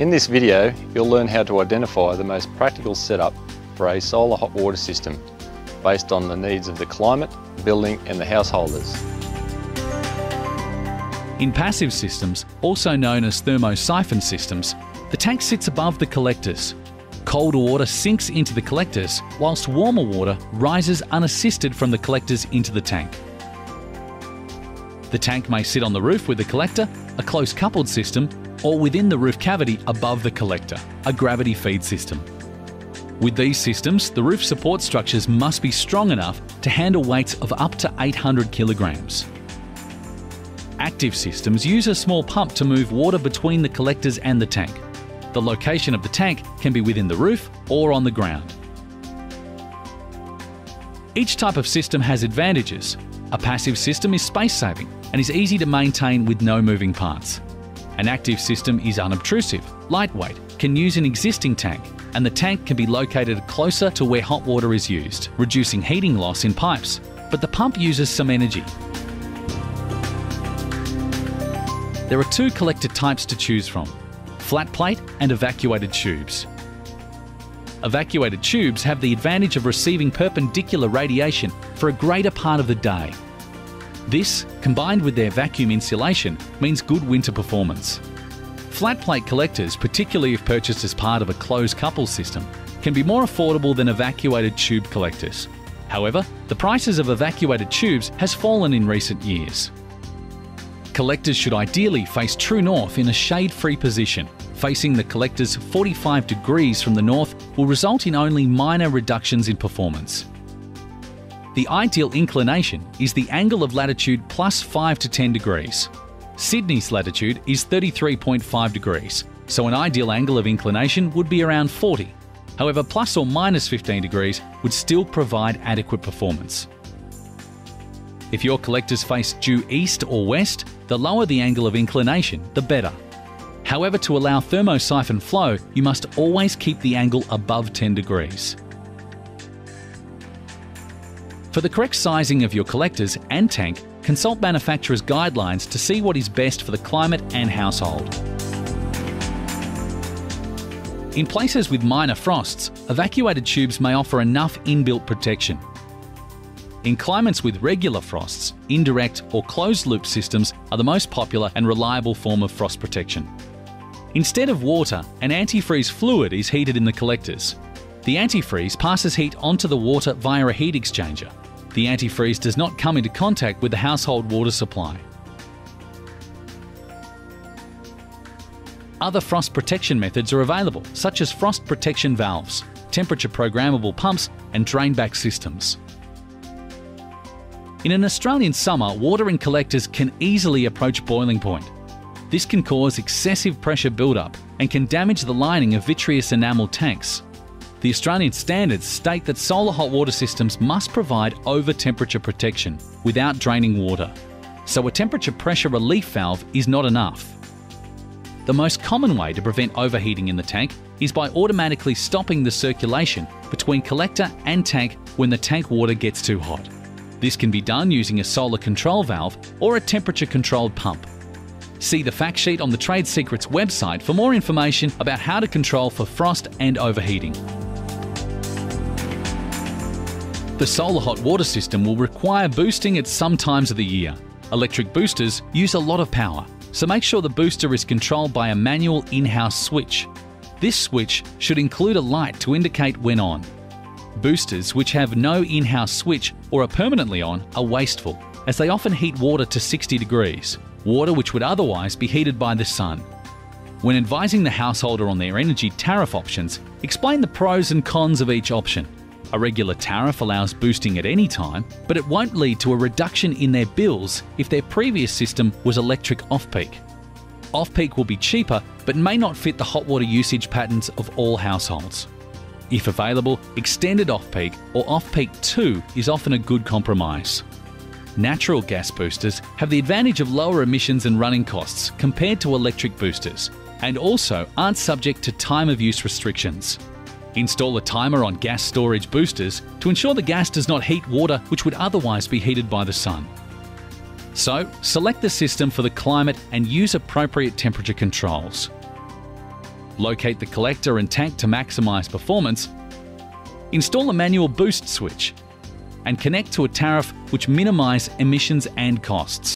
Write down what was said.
In this video, you'll learn how to identify the most practical setup for a solar hot water system based on the needs of the climate, building and the householders. In passive systems, also known as thermosiphon systems, the tank sits above the collectors. Colder water sinks into the collectors, whilst warmer water rises unassisted from the collectors into the tank. The tank may sit on the roof with the collector, a close coupled system, or within the roof cavity above the collector, a gravity feed system. With these systems, the roof support structures must be strong enough to handle weights of up to 800 kilograms. Active systems use a small pump to move water between the collectors and the tank. The location of the tank can be within the roof or on the ground. Each type of system has advantages. A passive system is space-saving and is easy to maintain with no moving parts. An active system is unobtrusive, lightweight, can use an existing tank, and the tank can be located closer to where hot water is used, reducing heating loss in pipes, but the pump uses some energy. There are two collector types to choose from: flat plate and evacuated tubes. Evacuated tubes have the advantage of receiving perpendicular radiation for a greater part of the day. This, combined with their vacuum insulation, means good winter performance. Flat plate collectors, particularly if purchased as part of a closed couple system, can be more affordable than evacuated tube collectors. However, the prices of evacuated tubes has fallen in recent years. Collectors should ideally face true north in a shade-free position. Facing the collectors 45 degrees from the north will result in only minor reductions in performance. The ideal inclination is the angle of latitude plus 5 to 10 degrees. Sydney's latitude is 33.5 degrees, so an ideal angle of inclination would be around 40. However, plus or minus 15 degrees would still provide adequate performance. If your collectors face due east or west, the lower the angle of inclination, the better. However, to allow thermosiphon flow, you must always keep the angle above 10 degrees. For the correct sizing of your collectors and tank, consult manufacturer's guidelines to see what is best for the climate and household. In places with minor frosts, evacuated tubes may offer enough inbuilt protection. In climates with regular frosts, indirect or closed-loop systems are the most popular and reliable form of frost protection. Instead of water, an antifreeze fluid is heated in the collectors. The antifreeze passes heat onto the water via a heat exchanger. The antifreeze does not come into contact with the household water supply. Other frost protection methods are available, such as frost protection valves, temperature programmable pumps, and drainback systems. In an Australian summer, water in collectors can easily approach boiling point. This can cause excessive pressure buildup and can damage the lining of vitreous enamel tanks. The Australian standards state that solar hot water systems must provide over-temperature protection without draining water, so a temperature pressure relief valve is not enough. The most common way to prevent overheating in the tank is by automatically stopping the circulation between collector and tank when the tank water gets too hot. This can be done using a solar control valve or a temperature-controlled pump. See the fact sheet on the Trade Secrets website for more information about how to control for frost and overheating. The solar hot water system will require boosting at some times of the year. Electric boosters use a lot of power, so make sure the booster is controlled by a manual in-house switch. This switch should include a light to indicate when on. Boosters which have no in-house switch or are permanently on are wasteful, as they often heat water to 60 degrees, water which would otherwise be heated by the sun. When advising the householder on their energy tariff options, explain the pros and cons of each option. A regular tariff allows boosting at any time, but it won't lead to a reduction in their bills if their previous system was electric off-peak. Off-peak will be cheaper, but may not fit the hot water usage patterns of all households. If available, extended off-peak or off-peak 2 is often a good compromise. Natural gas boosters have the advantage of lower emissions and running costs compared to electric boosters, and also aren't subject to time of use restrictions. Install a timer on gas storage boosters to ensure the gas does not heat water which would otherwise be heated by the sun. So, select the system for the climate and use appropriate temperature controls. locate the collector and tank to maximise performance, install a manual boost switch, and connect to a tariff which minimise emissions and costs.